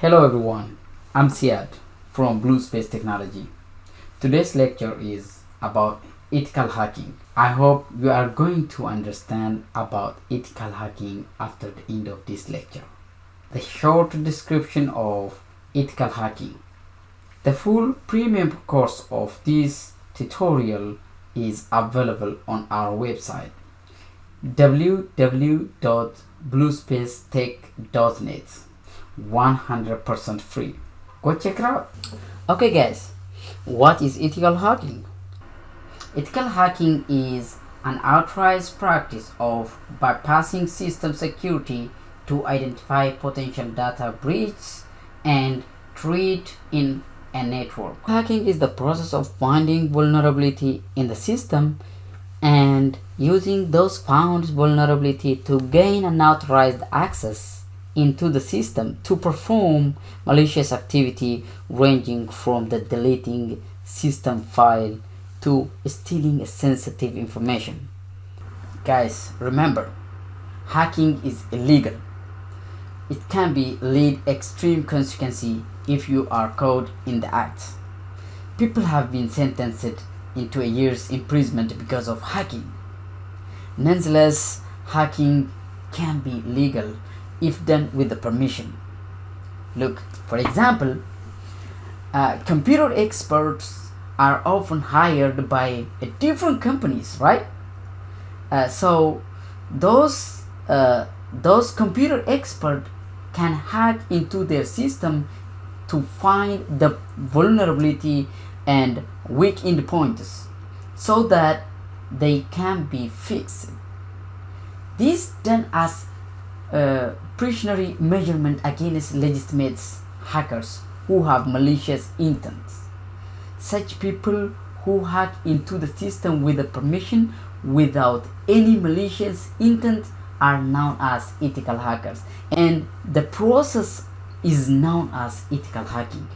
Hello everyone, I'm Siad from Blue Space Technology. Today's lecture is about ethical hacking. I hope you are going to understand about ethical hacking after the end of this lecture. The short description of ethical hacking. The full premium course of this tutorial is available on our website www.bluespacetech.net. 100% free. Go check it out. Okay guys, what is ethical hacking? Ethical hacking is an outright practice of bypassing system security to identify potential data breaches and threat in a network. Hacking is the process of finding vulnerability in the system and using those found vulnerability to gain unauthorized access into the system to perform malicious activity ranging from the deleting system file to stealing sensitive information. Guys, remember, hacking is illegal. It can be lead extreme consequences if you are caught in the act. People have been sentenced into a year's imprisonment because of hacking. Nonetheless, hacking can be legal if done with the permission. Look, for example, computer experts are often hired by different companies, right? So those computer experts can hack into their system to find the vulnerability and weak endpoints so that they can be fixed. This done as precautionary measurement against legitimate hackers who have malicious intents. Such people who hack into the system with a permission without any malicious intent are known as ethical hackers, and the process is known as ethical hacking.